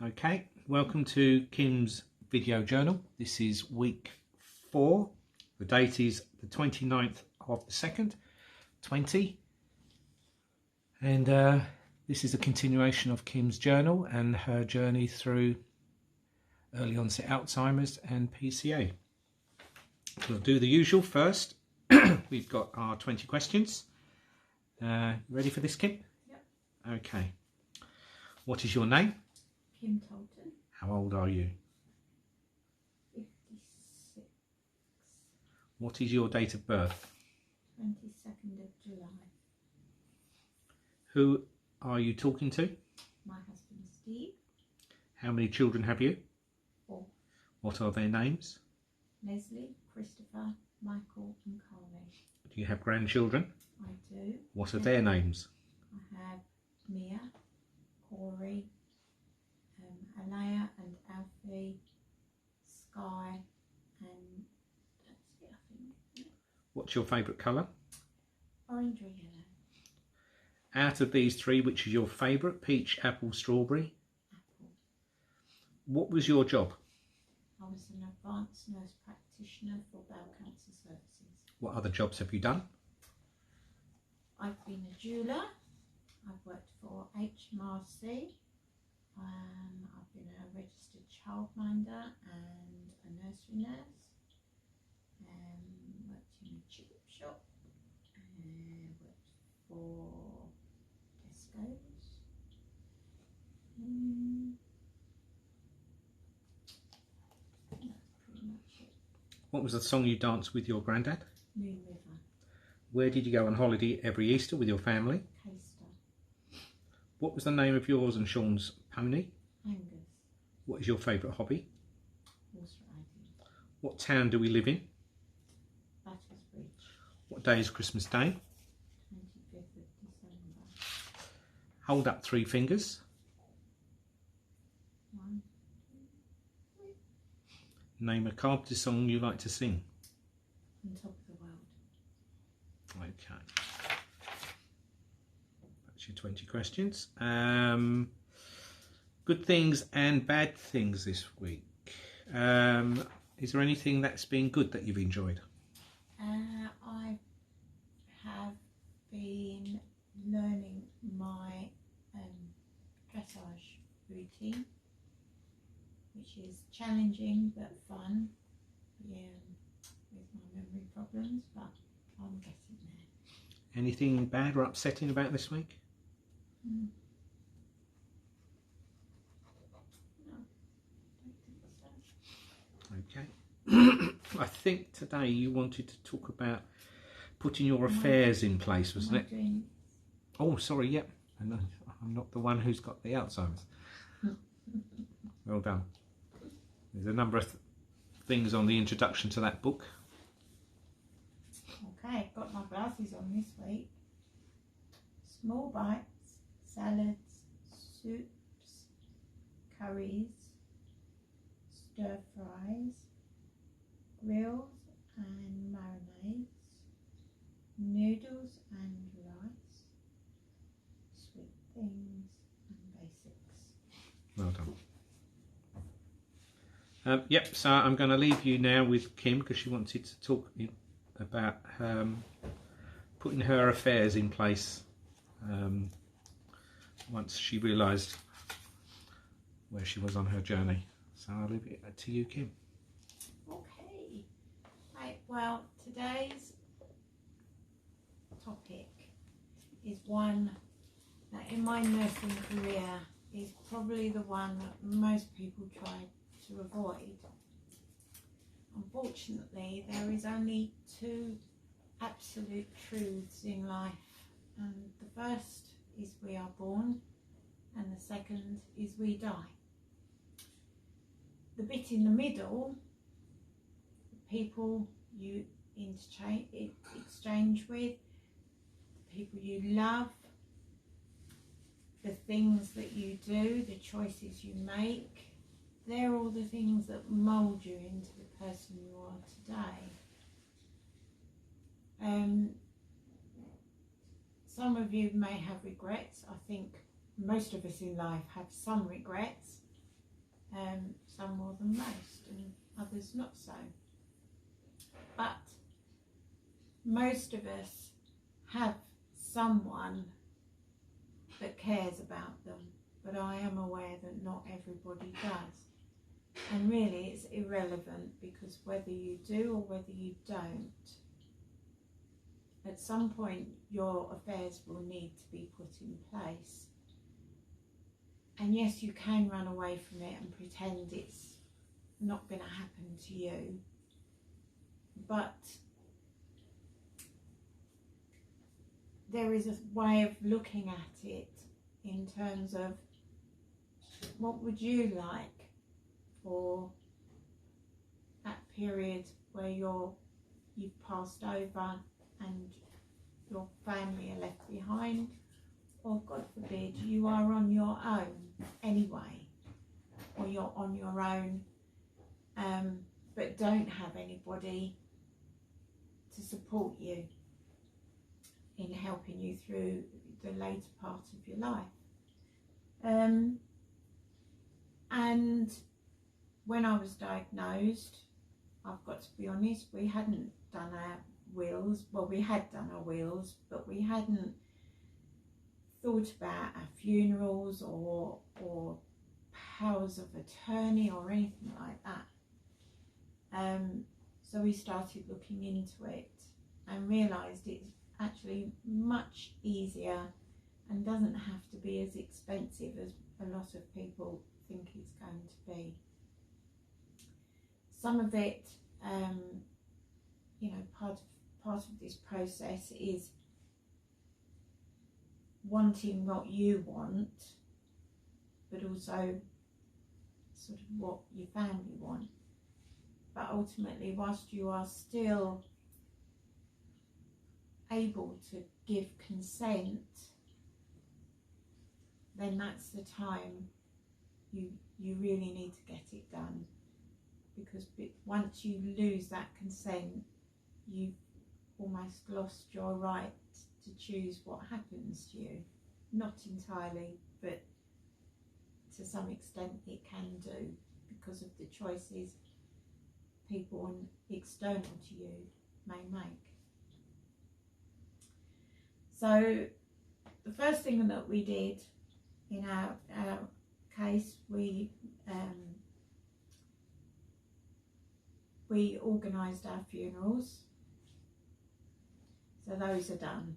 Okay, welcome to Kim's video journal. This is week 4. The date is the 29th of the 2nd, 20. And this is a continuation of Kim's journal and her journey through early onset Alzheimer's and PCA. We'll do the usual first. We've got our 20 questions. Ready for this, Kim? Yep. Okay. What is your name? Kim Tolton. How old are you? 56. What is your date of birth? 22nd of July. Who are you talking to? My husband Steve. How many children have you? 4. What are their names? Leslie, Christopher, Michael and Carly. Do you have grandchildren? I do. What are their names? I have Mia, Corey, Alaya and Alfie, Sky, and that's it, I think. What's your favourite colour? Orange or yellow? Out of these 3, which is your favourite? Peach, apple, strawberry? Apple. What was your job? I was an advanced nurse practitioner for bowel cancer services. What other jobs have you done? I've been a jeweller. I've worked for HMRC. I've been a registered childminder and a nursery nurse. Worked in a chip shop. Worked for Tesco's. That's pretty much it. What was the song you danced with your granddad? Moon River. Where did you go on holiday every Easter with your family? Caister. What was the name of yours and Sean's pony? Angus. What is your favourite hobby? Horse riding. What town do we live in? Battersbridge. What day is Christmas Day? 25th of December. Hold up 3 fingers. 1, 2, 3. Name a Carpenter song you like to sing. On top of the world. Okay. That's your 20 questions. Good things and bad things this week. Is there anything that's been good that you've enjoyed? I have been learning my dressage routine, which is challenging but fun. With my memory problems, but I'm getting there. Anything bad or upsetting about this week? No, don't think so. Okay. I think today you wanted to talk about putting your affairs in place, wasn't it? Oh, sorry, yep. Yeah. I'm not the one who's got the Alzheimer's. Well done. There's a number of things on the introduction to that book. Okay, got my glasses on this week. Small bites, salads, soups, curries, stir fries, grills and marinades, noodles and rice, sweet things and basics. Well done. Yep, so I'm going to leave you now with Kim because she wanted to talk about putting her affairs in place once she realised where she was on her journey. So I'll leave it to you, Kim. Okay. Right, well, today's topic is one that in my nursing career is probably the one that most people try to avoid. Unfortunately, there is only 2 absolute truths in life, and the first is we are born and the second is we die. The bit in the middle, the people you exchange with, the people you love, the things that you do, the choices you make, they're all the things that mould you into the person you are today. Some of you may have regrets. I think most of us in life have some regrets. some more than most, and others not so. But most of us have someone that cares about them, but I am aware that not everybody does. And really it's irrelevant, because whether you do or whether you don't, at some point your affairs will need to be put in place. And yes, you can run away from it and pretend it's not going to happen to you, but there is a way of looking at it in terms of, what would you like for that period where you've passed over and your family are left behind, or God forbid you are on your own anyway, or you're on your own but don't have anybody to support you in helping you through the later part of your life. And when I was diagnosed, I've got to be honest, we hadn't done our wills. Well, we had done our wills, but we hadn't thought about our funerals or powers of attorney or anything like that. So we started looking into it and realised it's actually much easier and doesn't have to be as expensive as a lot of people think it's going to be. Some of it, you know, part of this process is wanting what you want, but also sort of what your family want. But ultimately, whilst you are still able to give consent, then that's the time you really need to get it done, because once you lose that consent, you've almost lost your right to choose what happens to you. Not entirely, but to some extent it can do, because of the choices people external to you may make. So the first thing that we did in our case, we organised our funerals. So those are done,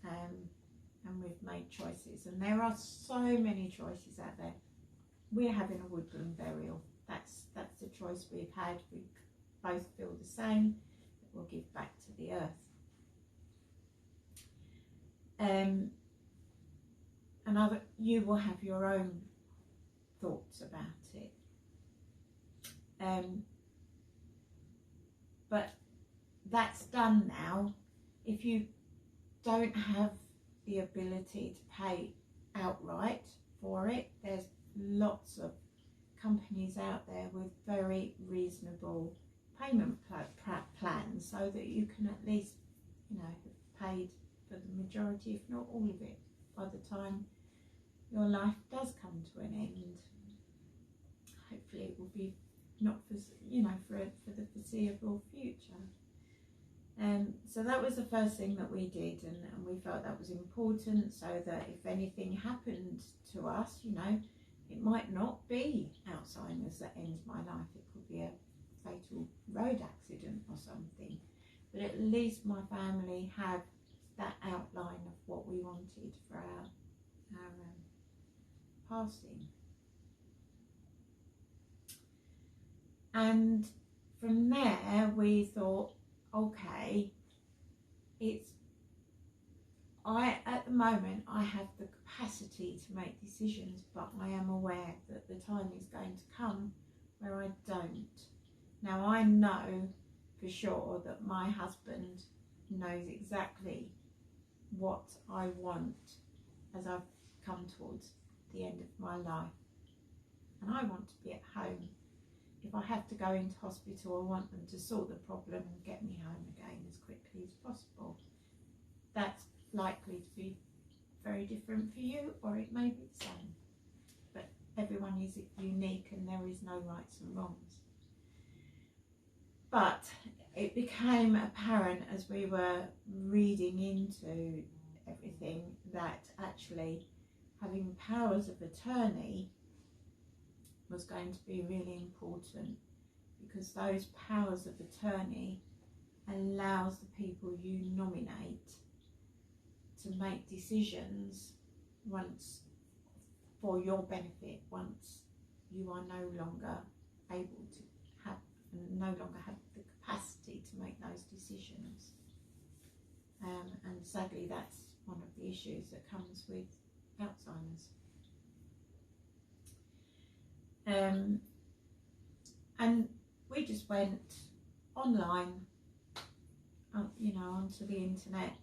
and we've made choices, and there are so many choices out there. We're having a woodland burial. That's the choice we've had. We both feel the same, that we'll give back to the earth. You will have your own thoughts about it. But that's done now. If you don't have the ability to pay outright for it, there's lots of companies out there with very reasonable payment plans, so that you can at least, you know, have paid for the majority, if not all of it, by the time your life does come to an end. Hopefully it will be not for, you know, for the foreseeable future. So that was the first thing that we did, and we felt that was important, so that if anything happened to us, you know, it might not be Alzheimer's that ends my life. It could be a fatal road accident or something. But at least my family had that outline of what we wanted for our passing. And from there we thought, okay, at the moment I have the capacity to make decisions, but I am aware that the time is going to come where I don't. Now I know for sure that my husband knows exactly what I want as I've come towards the end of my life, and I want to be at home. If I have to go into hospital, I want them to sort the problem and get me home again as quickly as possible. That's likely to be very different for you, or it may be the same, but everyone is unique and there is no rights and wrongs. But it became apparent as we were reading into everything that actually having powers of attorney was going to be really important, because those powers of attorney allows the people you nominate to make decisions once for your benefit, once you are no longer able to have and no longer have the capacity to make those decisions. And sadly that's one of the issues that comes with Alzheimer's. And we just went online, you know, onto the internet,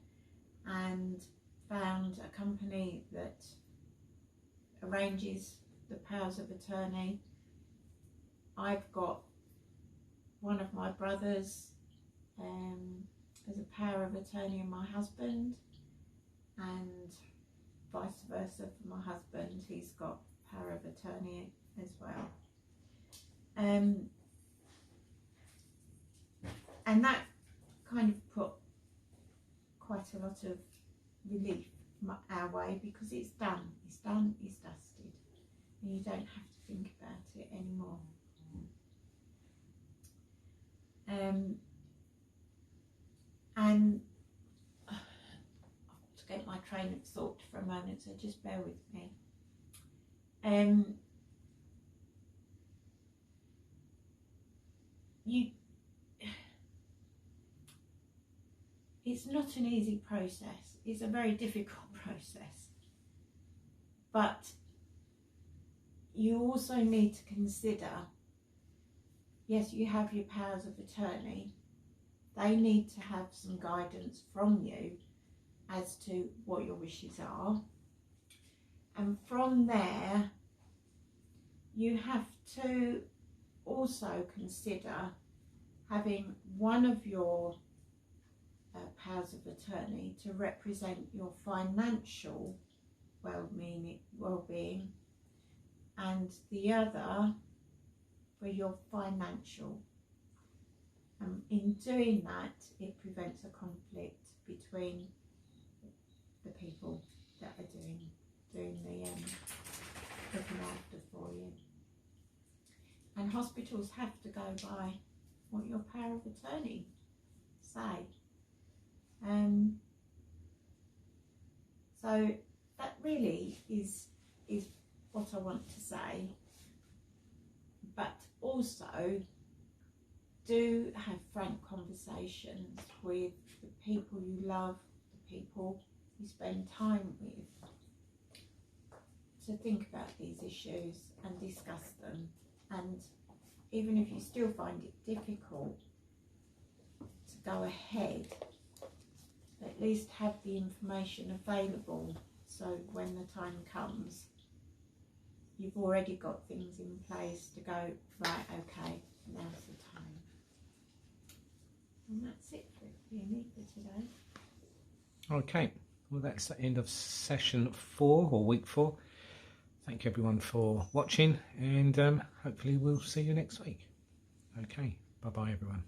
and found a company that arranges the powers of attorney. I've got one of my brothers as a power of attorney and my husband, and vice versa for my husband, he's got power of attorney as well. And that kind of put quite a lot of relief our way, because it's done, it's dusted, and you don't have to think about it anymore. And I've got to get my train of thought for a moment, so just bear with me. It's not an easy process, it's a very difficult process, but you also need to consider, yes, you have your powers of attorney, they need to have some guidance from you as to what your wishes are, and from there you have to also consider having one of your powers of attorney to represent your financial well-being, and the other for your financial. In doing that, it prevents a conflict between the people that are doing the looking after for you. And hospitals have to go by what your power of attorney say. So that really is what I want to say, but also do have frank conversations with the people you love, the people you spend time with, to think about these issues and discuss them. And even if you still find it difficult to go ahead, at least have the information available, so when the time comes you've already got things in place to go, right, okay, now's the time. And that's it really for today. Okay, well that's the end of session 4 or week 4. Thank you everyone for watching, and hopefully we'll see you next week. Okay, bye bye everyone.